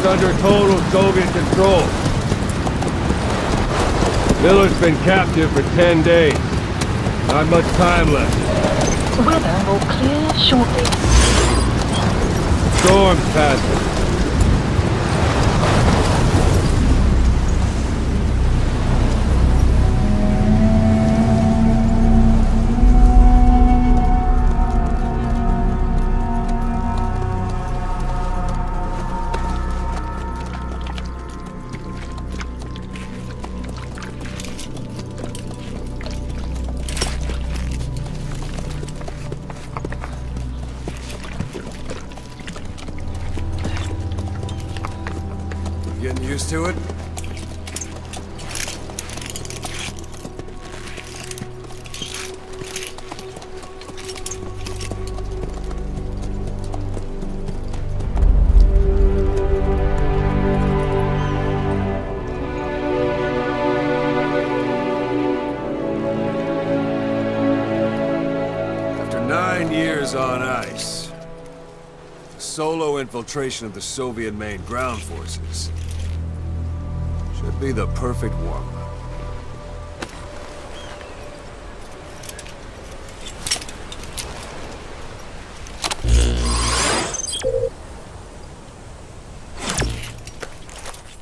is under total Soviet control. Miller's been captive for 10 days. Not much time left. Weather will clear shortly. Storm's passing. Getting used to it? After 9 years on ice, solo infiltration of the Soviet main ground forces should be the perfect warm-up.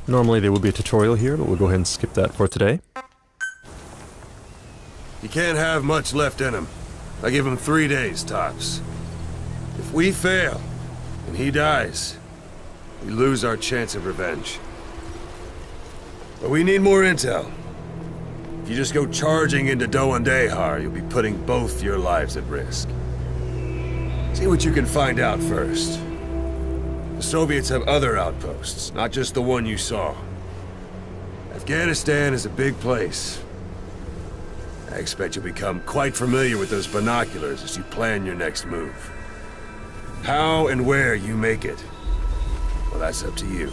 Normally there would be a tutorial here, but we'll go ahead and skip that for today. He can't have much left in him. I give him 3 days, tops. If we fail, and he dies, we lose our chance of revenge. But we need more intel. If you just go charging into Doandehar, you'll be putting both your lives at risk. See what you can find out first. The Soviets have other outposts, not just the one you saw. Afghanistan is a big place. I expect you'll become quite familiar with those binoculars as you plan your next move. How and where you make it, well, that's up to you.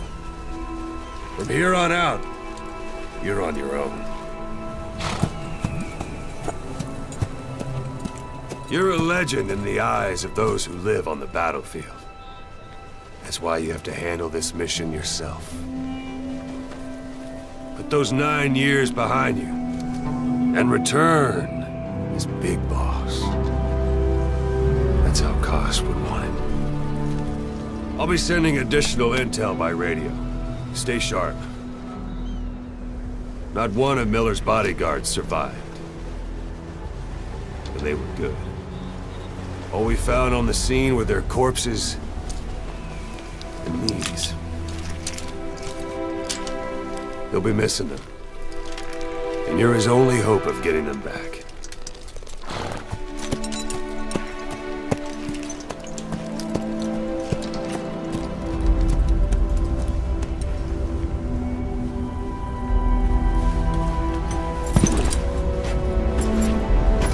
From here on out, you're on your own. You're a legend in the eyes of those who live on the battlefield. That's why you have to handle this mission yourself. Put those 9 years behind you, and return as Big Boss. That's how Koss would want it. I'll be sending additional intel by radio. Stay sharp. Not one of Miller's bodyguards survived. But they were good. All we found on the scene were their corpses and knees. They'll be missing them. And you're his only hope of getting them back.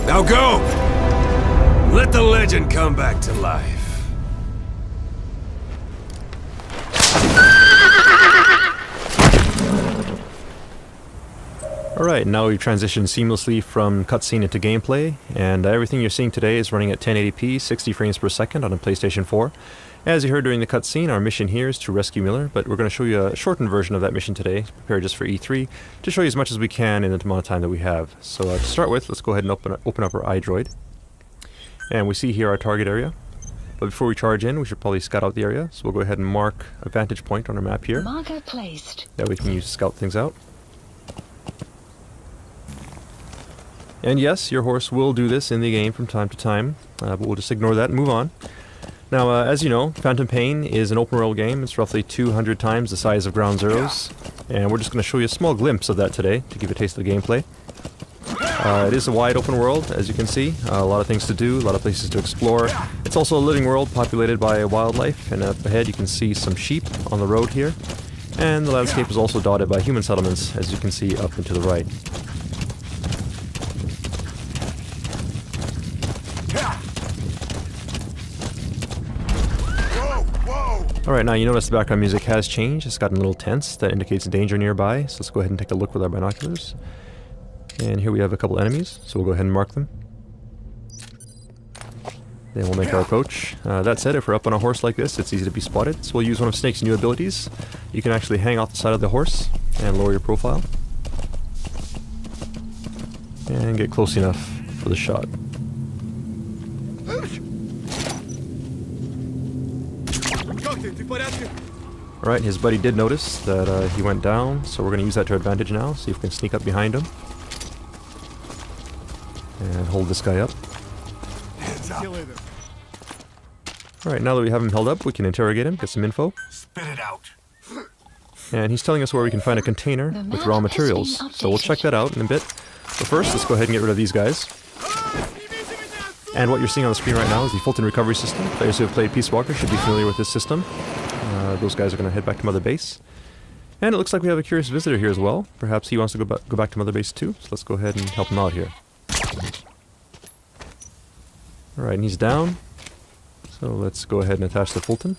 Now go! Let the legend come back to life. Alright, now we've transitioned seamlessly from cutscene into gameplay, and everything you're seeing today is running at 1080p, 60 frames per second on a PlayStation 4. As you heard during the cutscene, our mission here is to rescue Miller, but we're going to show you a shortened version of that mission today, prepared just for E3, to show you as much as we can in the amount of time that we have. So to start with, let's go ahead and open up our iDroid. And we see here our target area. But before we charge in, we should probably scout out the area, so we'll go ahead and mark a vantage point on our map here. Marker placed. That we can use to scout things out. And yes, your horse will do this in the game from time to time, but we'll just ignore that and move on. Now, as you know, Phantom Pain is an open world game. It's roughly 200 times the size of Ground Zeroes, and we're just going to show you a small glimpse of that today to give you a taste of the gameplay. It is a wide open world, as you can see. A lot of things to do, a lot of places to explore. It's also a living world populated by wildlife, and up ahead you can see some sheep on the road here. And the landscape is also dotted by human settlements, as you can see up and to the right. Alright, now you notice the background music has changed. It's gotten a little tense. That indicates danger nearby, so let's go ahead and take a look with our binoculars. And here we have a couple enemies, so we'll go ahead and mark them. Then we'll make our approach. That said, if we're up on a horse like this, it's easy to be spotted, so we'll use one of Snake's new abilities. You can actually hang off the side of the horse and lower your profile. And get close enough for the shot. Alright, his buddy did notice that he went down, so we're going to use that to our advantage now. See if we can sneak up behind him. And hold this guy up. Alright, now that we have him held up, we can interrogate him, get some info. Spit it out. And he's telling us where we can find a container with raw materials. So we'll check that out in a bit. But first, let's go ahead and get rid of these guys. And what you're seeing on the screen right now is the Fulton recovery system. Players who have played Peace Walker should be familiar with this system. Those guys are going to head back to Mother Base. And it looks like we have a curious visitor here as well. Perhaps he wants to go back to Mother Base too. So let's go ahead and help him out here. Alright, and he's down. So let's go ahead and attach the Fulton.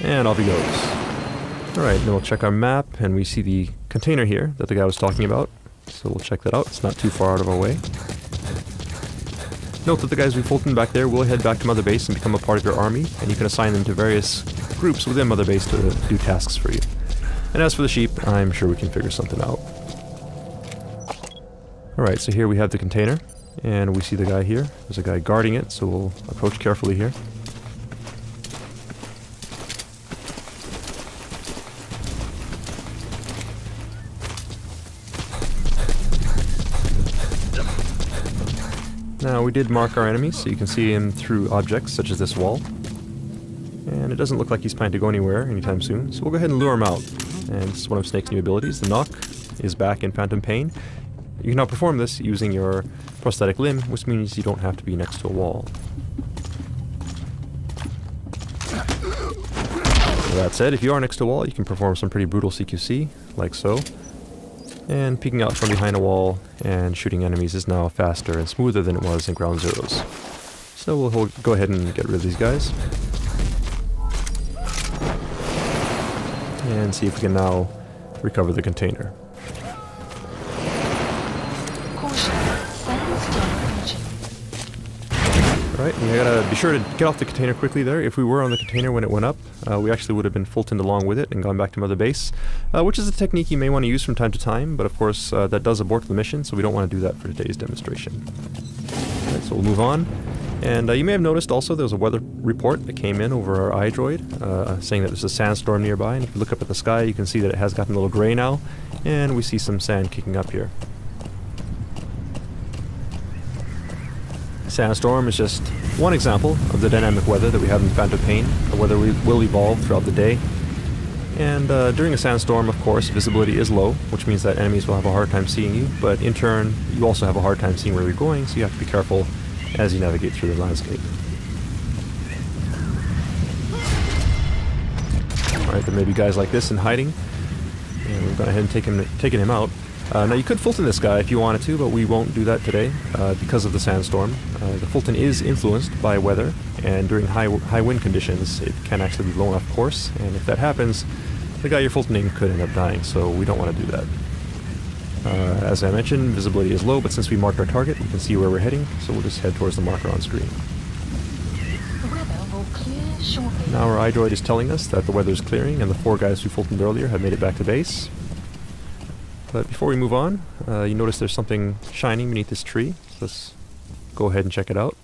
And off he goes. Alright, then we'll check our map, and we see the container here that the guy was talking about. So we'll check that out. It's not too far out of our way. Note that the guys we Fulton back there will head back to Mother Base and become a part of your army, and you can assign them to various groups within Mother Base to do tasks for you. And as for the sheep, I'm sure we can figure something out. Alright, so here we have the container, and we see the guy here. There's a guy guarding it, so we'll approach carefully here. Now, we did mark our enemies, so you can see him through objects such as this wall. And it doesn't look like he's planning to go anywhere anytime soon, so we'll go ahead and lure him out. And this is one of Snake's new abilities. The knock is back in Phantom Pain. You can now perform this using your prosthetic limb, which means you don't have to be next to a wall. So that said, if you are next to a wall, you can perform some pretty brutal CQC, like so. And peeking out from behind a wall and shooting enemies is now faster and smoother than it was in Ground Zeroes. So we'll go ahead and get rid of these guys. And see if we can now recover the container. Alright, we gotta be sure to get off the container quickly there. If we were on the container when it went up, we actually would have been Fultoned along with it and gone back to Mother Base, which is a technique you may want to use from time to time, but of course that does abort the mission, so we don't want to do that for today's demonstration. Alright, so we'll move on. And you may have noticed also there was a weather report that came in over our iDroid, saying that there's a sandstorm nearby, and if you look up at the sky you can see that it has gotten a little gray now, and we see some sand kicking up here. Sandstorm is just one example of the dynamic weather that we have in Phantom Pain. The weather will evolve throughout the day. And during a sandstorm, of course, visibility is low, which means that enemies will have a hard time seeing you, but in turn, you also have a hard time seeing where you're going, so you have to be careful as you navigate through the landscape. Alright, there may be guys like this in hiding, and we've gone ahead and taken him out. Now you could Fulton this guy if you wanted to, but we won't do that today because of the sandstorm. The Fulton is influenced by weather, and during high wind conditions it can actually be blown off course, and if that happens, the guy you're Fultoning could end up dying, so we don't want to do that. As I mentioned, visibility is low, but since we marked our target, we can see where we're heading, so we'll just head towards the marker on screen. The weather will clear shortly. Now our iDroid is telling us that the weather is clearing, and the 4 guys who Fultoned earlier have made it back to base. But before we move on, you notice there's something shining beneath this tree. So let's go ahead and check it out.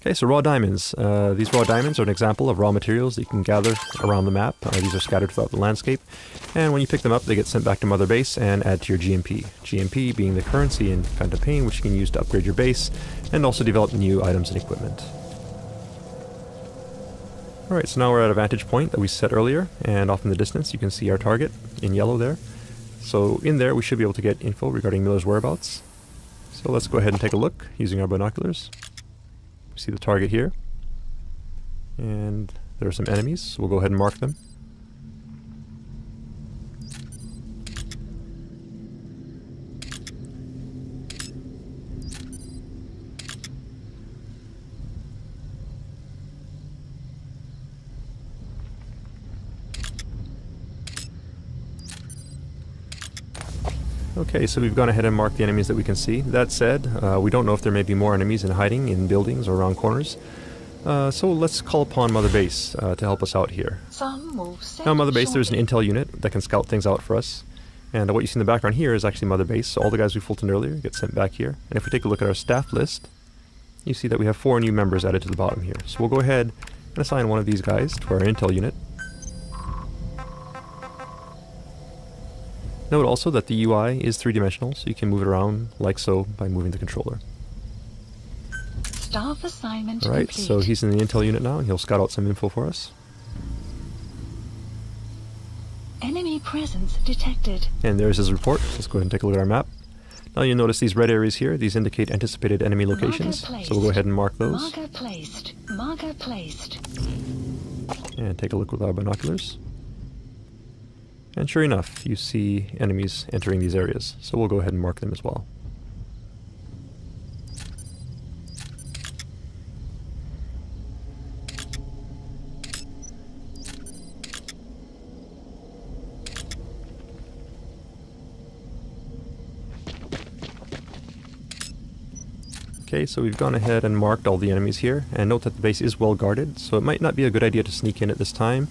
Okay, so raw diamonds. These raw diamonds are an example of raw materials that you can gather around the map. These are scattered throughout the landscape. And when you pick them up, they get sent back to Mother Base and add to your GMP. GMP being the currency in Phantom Pain, which you can use to upgrade your base and also develop new items and equipment. Alright, so now we're at a vantage point that we set earlier, and off in the distance you can see our target in yellow there. So in there we should be able to get info regarding Miller's whereabouts. So let's go ahead and take a look using our binoculars. We see the target here, and there are some enemies, so we'll go ahead and mark them. Okay, so we've gone ahead and marked the enemies that we can see. That said, we don't know if there may be more enemies in hiding in buildings or around corners. So let's call upon Mother Base to help us out here. Some will set Now, Mother Base, there's an shortly. intel unit that can scout things out for us. And what you see in the background here is actually Mother Base. So all the guys we fultoned earlier get sent back here. And if we take a look at our staff list, you see that we have 4 new members added to the bottom here. So we'll go ahead and assign one of these guys to our intel unit. Note also that the UI is 3-dimensional, so you can move it around like so by moving the controller. Staff assignment Alright, complete. so he's in the intel unit now, and he'll scout out some info for us. Enemy presence detected. And there's his report. Let's go ahead and take a look at our map. Now you'll notice these red areas here. These indicate anticipated enemy locations. Marker So we'll go ahead and mark those. Marker placed. Marker placed. And take a look with our binoculars. And sure enough, you see enemies entering these areas. So we'll go ahead and mark them as well. Okay, so we've gone ahead and marked all the enemies here, and note that the base is well guarded, so it might not be a good idea to sneak in at this time.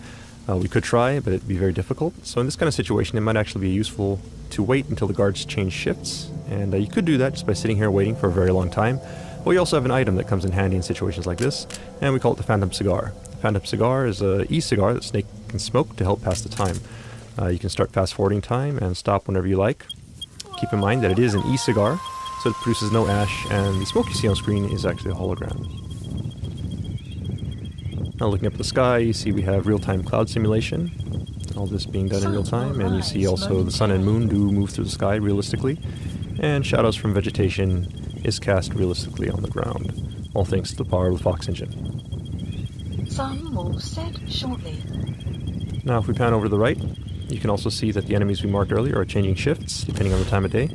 We could try, but it'd be very difficult. So in this kind of situation, it might actually be useful to wait until the guards change shifts, and you could do that just by sitting here waiting for a very long time. But we also have an item that comes in handy in situations like this, and we call it the Phantom Cigar. The Phantom Cigar is an e-cigar that Snake can smoke to help pass the time. You can start fast-forwarding time and stop whenever you like. Keep in mind that it is an e-cigar, so it produces no ash, and the smoke you see on screen is actually a hologram. Now looking up at the sky, you see we have real-time cloud simulation, all this being done in real time, and you see also the sun and moon do move through the sky realistically, and shadows from vegetation is cast realistically on the ground, all thanks to the power of the Fox engine. Some will set shortly. Now if we pan over to the right, you can also see that the enemies we marked earlier are changing shifts depending on the time of day.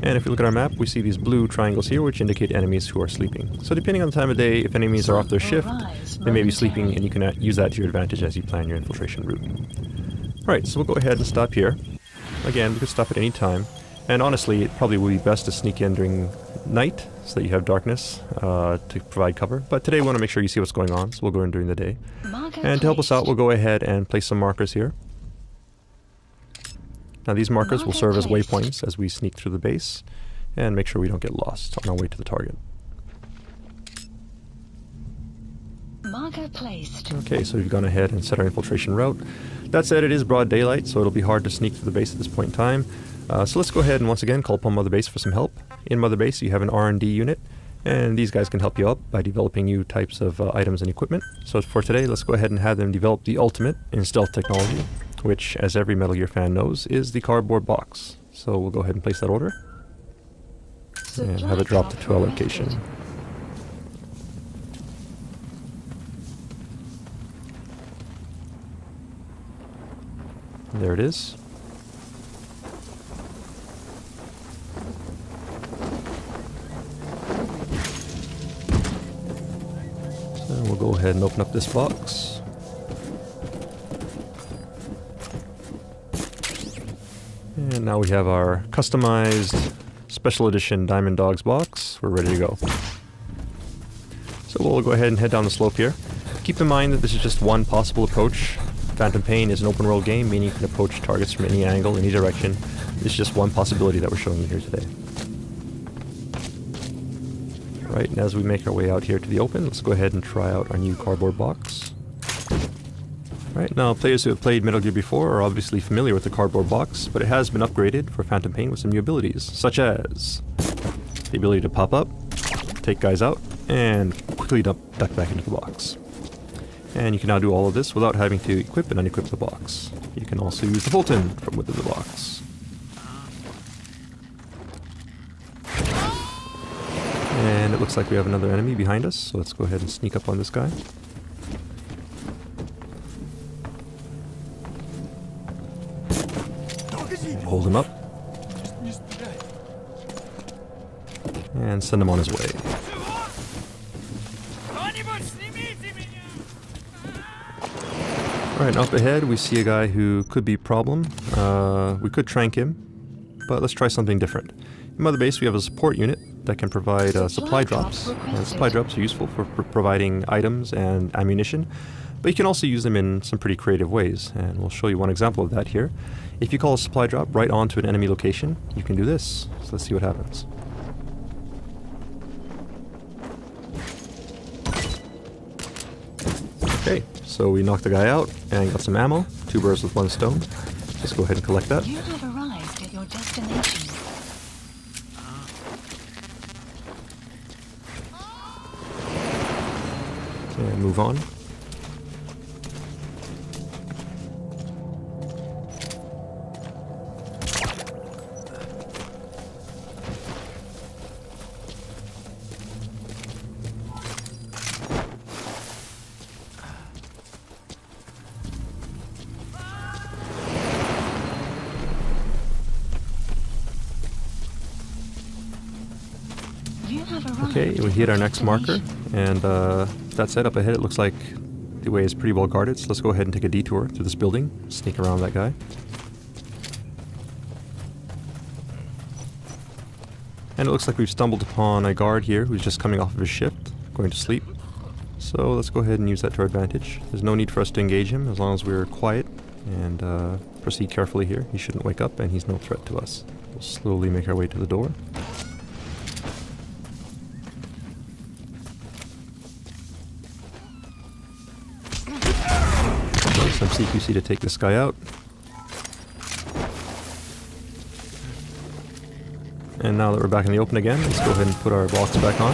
And if we look at our map, we see these blue triangles here, which indicate enemies who are sleeping. So depending on the time of day, if enemies are off their shift, they may be sleeping, and you can use that to your advantage as you plan your infiltration route. Alright, so we'll go ahead and stop here. Again, we could stop at any time. And honestly, it probably would be best to sneak in during night, so that you have darkness to provide cover. But today we want to make sure you see what's going on, so we'll go in during the day. Marker And to help us placed. out, we'll go ahead and place some markers here. Now these markers will Marker serve as placed. waypoints as we sneak through the base and make sure we don't get lost on our way to the target. Marker placed. Okay, so we've gone ahead and set our infiltration route. That said, it is broad daylight, so it'll be hard to sneak through the base at this point in time. So let's go ahead and once again call upon Mother Base for some help. In Mother Base, you have an R&D unit, and these guys can help you out by developing new types of items and equipment. So for today, let's go ahead and have them develop the ultimate in stealth technology, which, as every Metal Gear fan knows, is the cardboard box. So we'll go ahead and place that order and have it dropped to our location. There it is. So we'll go ahead and open up this box. And now we have our customized special edition Diamond Dogs box. We're ready to go. So we'll go ahead and head down the slope here. Keep in mind that this is just one possible approach. Phantom Pain is an open world game, meaning you can approach targets from any angle, any direction. This is just one possibility that we're showing you here today. Right, and as we make our way out here to the open, let's go ahead and try out our new cardboard box. Right, now players who have played Metal Gear before are obviously familiar with the cardboard box, but it has been upgraded for Phantom Pain with some new abilities, such as the ability to pop up, take guys out, and quickly duck back into the box. And you can now do all of this without having to equip and unequip the box. You can also use the Fulton from within the box. And it looks like we have another enemy behind us, so let's go ahead and sneak up on this guy. And hold him up. And send him on his way. Alright, up ahead we see a guy who could be a problem. We could trank him. but let's try something different. In Mother Base we have a support unit that can provide supply drops. Supply drops are useful for providing items and ammunition, but you can also use them in some pretty creative ways, and we'll show you one example of that here. If you call a supply drop right onto an enemy location, you can do this. So let's see what happens. Okay, so we knocked the guy out and got some ammo. 2 birds with 1 stone. Let's go ahead and collect that. You have arrived at your destination. And move on. You have arrived. Okay, we hit our next marker, and that set up ahead, it looks like the way is pretty well guarded, so let's go ahead and take a detour through this building, sneak around that guy. And it looks like we've stumbled upon a guard here who's just coming off of his shift, going to sleep. So let's go ahead and use that to our advantage. There's no need for us to engage him as long as we're quiet and proceed carefully here. He shouldn't wake up and he's no threat to us. We'll slowly make our way to the door. Some CQC to take this guy out. And now that we're back in the open again, let's go ahead and put our box back on.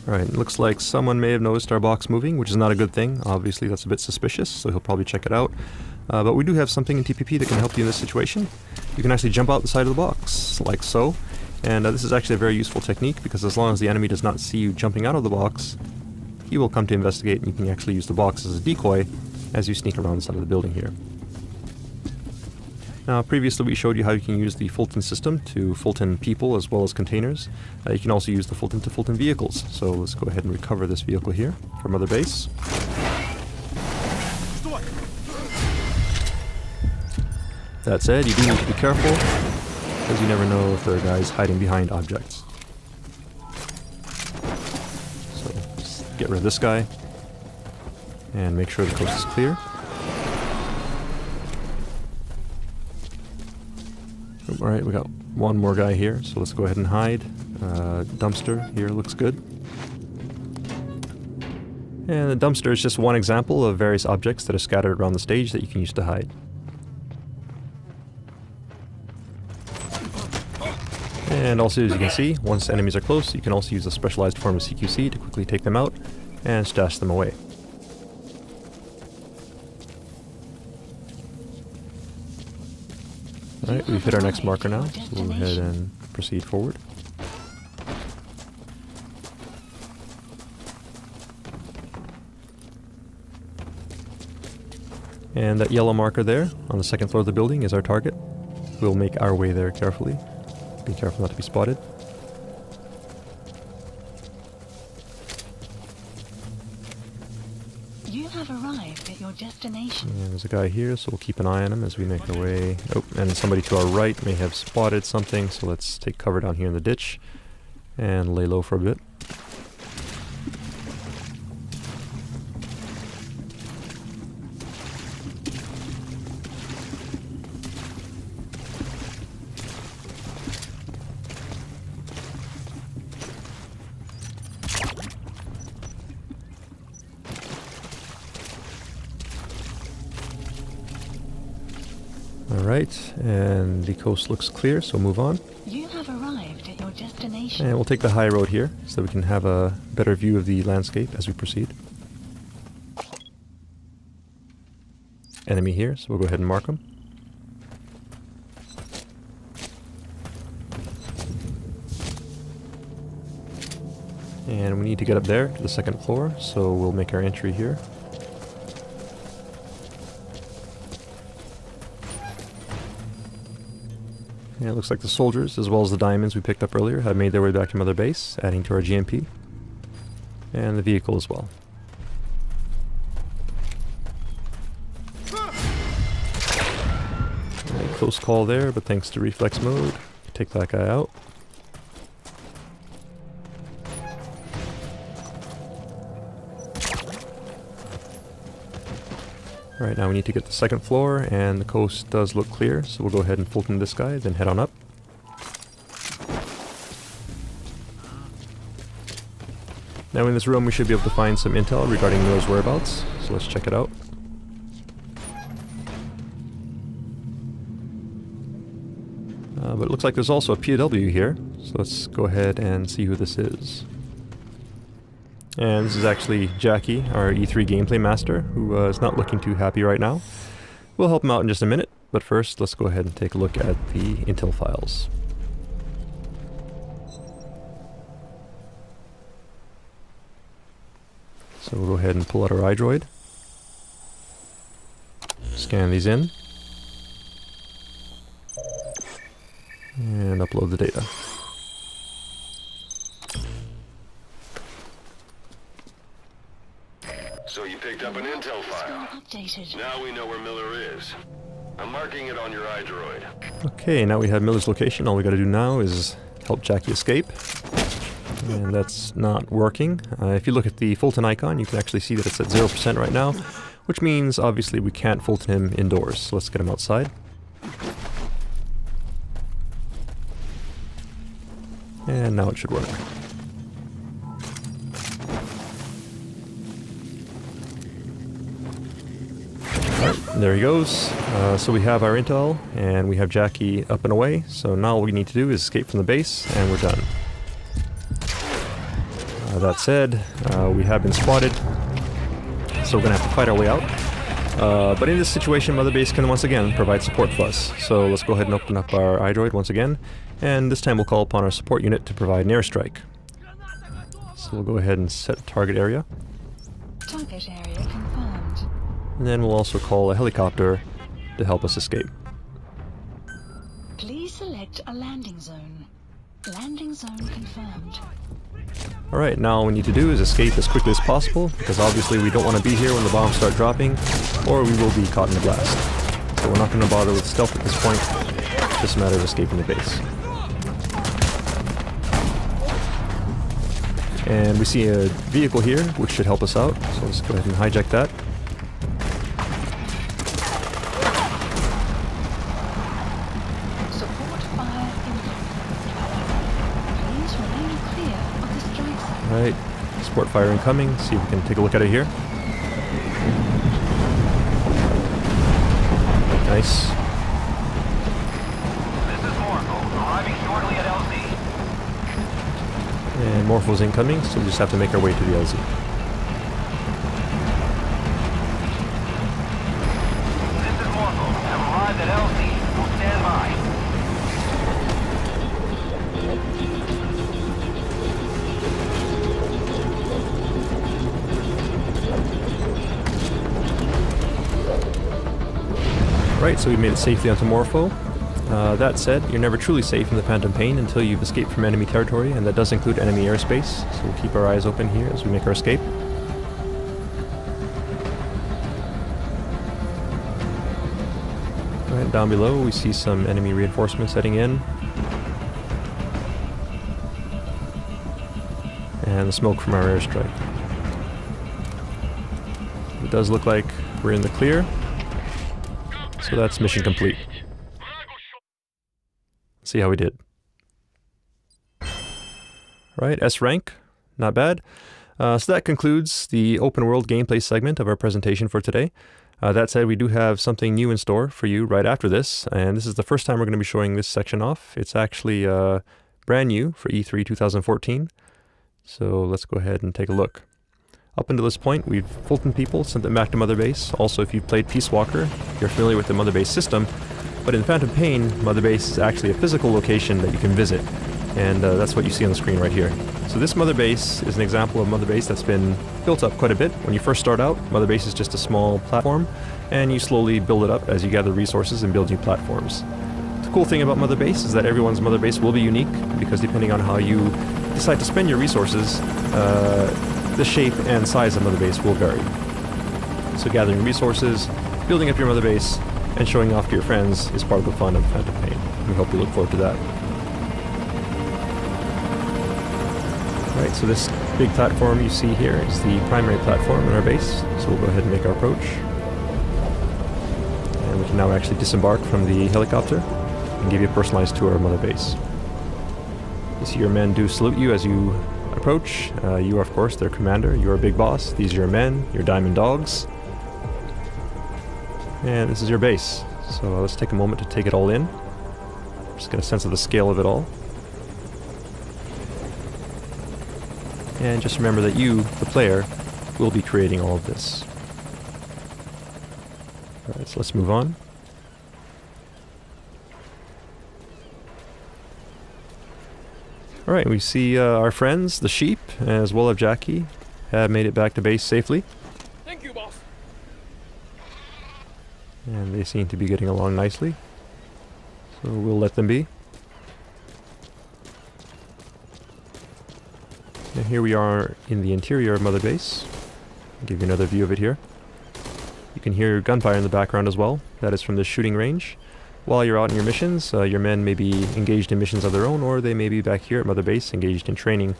Alright, looks like someone may have noticed our box moving, which is not a good thing. Obviously that's a bit suspicious, so he'll probably check it out. But we do have something in TPP that can help you in this situation. You can actually jump out the side of the box, like so. And this is actually a very useful technique, because as long as the enemy does not see you jumping out of the box, he will come to investigate, and you can actually use the box as a decoy as you sneak around the side of the building here. Now, previously we showed you how you can use the Fulton system to Fulton people as well as containers. You can also use the Fulton to Fulton vehicles. So let's go ahead and recover this vehicle here from Mother Base. That said, you do need to be careful, because you never know if there are guys hiding behind objects. So, just get rid of this guy, and make sure the coast is clear. Alright, we got one more guy here, so let's go ahead and hide. Dumpster here looks good. And the dumpster is just one example of various objects that are scattered around the stage that you can use to hide. And also, as you can see, once enemies are close, you can also use a specialized form of CQC to quickly take them out and stash them away. Alright, we've hit our next marker now, so we'll go ahead and proceed forward. And that yellow marker there on the second floor of the building is our target. We'll make our way there carefully. Be careful not to be spotted. You have arrived at your destination. And there's a guy here, so we'll keep an eye on him as we make our way. Oh, and somebody to our right may have spotted something, so let's take cover down here in the ditch and lay low for a bit. Alright, and the coast looks clear, so move on. You have arrived at your destination. And we'll take the high road here, so we can have a better view of the landscape as we proceed. Enemy here, so we'll go ahead and mark them. And we need to get up there to the second floor, so we'll make our entry here. And it looks like the soldiers, as well as the diamonds we picked up earlier, have made their way back to Mother Base, adding to our GMP. And the vehicle as well. close call there, but thanks to reflex mode, take that guy out. Alright, now we need to get the second floor, and the coast does look clear, so we'll go ahead and Fulton this guy, then head on up. Now in this room we should be able to find some intel regarding Miller's whereabouts, so let's check it out. But it looks like there's also a POW here, so let's go ahead and see who this is. And this is actually Jackie, our E3 gameplay master, who is not looking too happy right now. We'll help him out in just a minute, but first let's go ahead and take a look at the intel files. So we'll go ahead and pull out our iDroid, scan these in, and upload the data. So you picked up an intel file. Updated. Now we know where Miller is. I'm marking it on your iDroid. Okay, now we have Miller's location. All we gotta do now is help Jackie escape. And that's not working. If you look at the Fulton icon, you can actually see that it's at 0% right now, which means obviously we can't Fulton him indoors. So let's get him outside. And now it should work. There he goes. So we have our intel, and we have Jackie up and away. So now all we need to do is escape from the base, and we're done. That said, we have been spotted, so we're going to have to fight our way out. But in this situation, Mother Base can once again provide support for us. So let's go ahead and open up our iDroid once again, and this time we'll call upon our support unit to provide an airstrike. So we'll go ahead and set target area. Target area confirmed. And then we'll also call a helicopter to help us escape. Please select a landing zone. Landing zone confirmed. Alright, now all we need to do is escape as quickly as possible, because obviously we don't want to be here when the bombs start dropping, or we will be caught in the blast. So we're not going to bother with stealth at this point, just a matter of escaping the base. And we see a vehicle here, which should help us out, so let's go ahead and hijack that. Support fire incoming. Please remain clear of the strike zone. Alright, support fire incoming, see if we can take a look at it here. Nice. This is Morpho, arriving shortly at LZ. And Morpho's incoming, so we just have to make our way to the LZ. This is Morpho, have arrived at LZ. Will stand by. Right, so we made it safely onto Morpho. That said, you're never truly safe in the Phantom Pain until you've escaped from enemy territory, and that does include enemy airspace, so we'll keep our eyes open here as we make our escape. Right, down below we see some enemy reinforcements heading in. And the smoke from our airstrike. It does look like we're in the clear, so that's mission complete. See how we did. Right, S rank, not bad. So that concludes the open world gameplay segment of our presentation for today. That said, we do have something new in store for you right after this, and this is the first time we're going to be showing this section off. It's actually brand new for E3 2014. So let's go ahead and take a look. Up until this point, we've Fulton people, sent them back to Mother Base. Also, if you've played Peace Walker, you're familiar with the Mother Base system. But in Phantom Pain, Mother Base is actually a physical location that you can visit. And that's what you see on the screen right here. So this Mother Base is an example of Mother Base that's been built up quite a bit. When you first start out, Mother Base is just a small platform, and you slowly build it up as you gather resources and build new platforms. The cool thing about Mother Base is that everyone's Mother Base will be unique, because depending on how you decide to spend your resources, the shape and size of Mother Base will vary. So gathering resources, building up your Mother Base, and showing off to your friends is part of the fun of Phantom Pain. We hope you look forward to that. Alright, so this big platform you see here is the primary platform in our base, so we'll go ahead and make our approach. And we can now actually disembark from the helicopter and give you a personalized tour of Mother Base. You see your men do salute you as you approach. You are, of course, their commander. You're a big boss. These are your men, your diamond dogs. And this is your base. So let's take a moment to take it all in. Just get a sense of the scale of it all. And just remember that you, the player, will be creating all of this. Alright, so let's move on. Alright, we see our friends, the sheep, as well as Jackie, have made it back to base safely. Thank you, boss. And they seem to be getting along nicely. So we'll let them be. And here we are in the interior of Mother Base. I'll give you another view of it here. You can hear gunfire in the background as well. That is from the shooting range. While you're out in your missions, your men may be engaged in missions of their own, or they may be back here at Mother Base engaged in training,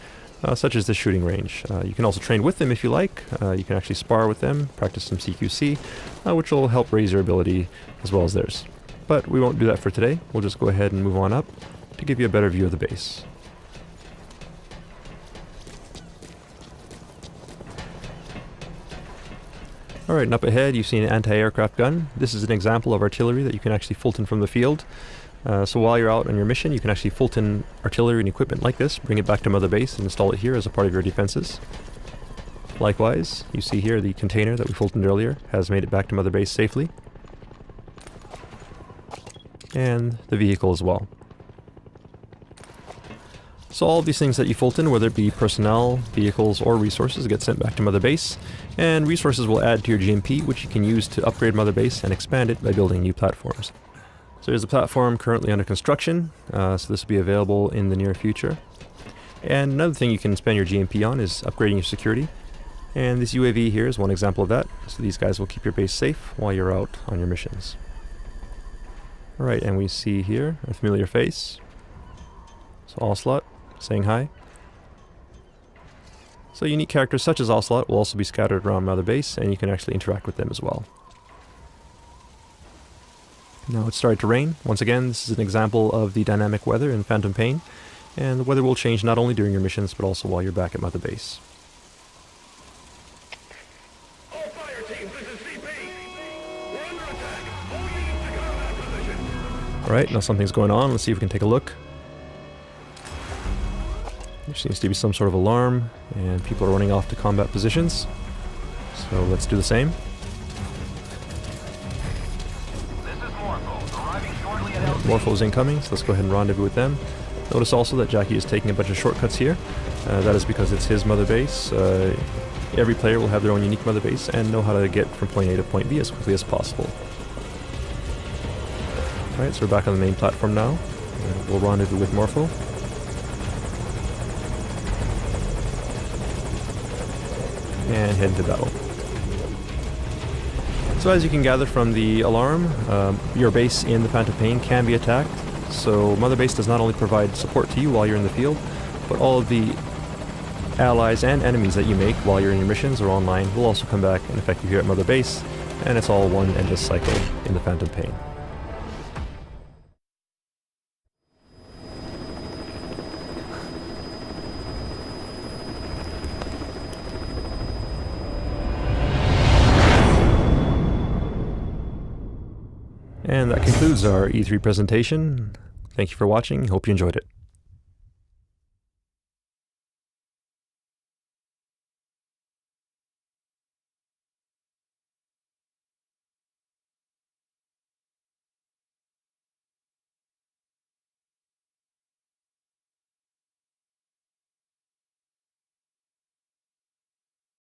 such as the shooting range. You can also train with them if you like. You can actually spar with them, practice some CQC, which will help raise your ability as well as theirs. But we won't do that for today. We'll just go ahead and move on up to give you a better view of the base. Alright, and up ahead you see an anti-aircraft gun. This is an example of artillery that you can actually Fulton from the field. So while you're out on your mission, you can actually Fulton artillery and equipment like this, bring it back to Mother Base and install it here as a part of your defenses. Likewise, you see here the container that we Fultoned earlier has made it back to Mother Base safely. And the vehicle as well. So all of these things that you Fulton, whether it be personnel, vehicles, or resources, get sent back to Mother Base, and resources will add to your GMP, which you can use to upgrade Mother Base and expand it by building new platforms. So there's a platform currently under construction, so this will be available in the near future. And another thing you can spend your GMP on is upgrading your security, and this UAV here is one example of that, so these guys will keep your base safe while you're out on your missions. Alright, and we see here a familiar face, so Ocelot, saying hi. So unique characters such as Ocelot will also be scattered around Mother Base, and you can actually interact with them as well. Now it's started to rain. Once again, this is an example of the dynamic weather in Phantom Pain, and the weather will change not only during your missions, but also while you're back at Mother Base. All fire teams, this is CP. We're under attack. All units to combat position. Alright, now something's going on. Let's see if we can take a look. There seems to be some sort of alarm, and people are running off to combat positions. So let's do the same. This is Morpho, arriving shortly at LZ. Morpho's incoming, so let's go ahead and rendezvous with them. Notice also that Jackie is taking a bunch of shortcuts here. That is because it's his Mother Base. Every player will have their own unique Mother Base and know how to get from point A to point B as quickly as possible. Alright, so we're back on the main platform now. We'll rendezvous with Morpho. And head into battle. So as you can gather from the alarm, your base in the Phantom Pain can be attacked. So Mother Base does not only provide support to you while you're in the field, but all of the allies and enemies that you make while you're in your missions or online will also come back and affect you here at Mother Base, and it's all one endless cycle in the Phantom Pain. And that concludes our E3 presentation. Thank you for watching. Hope you enjoyed it.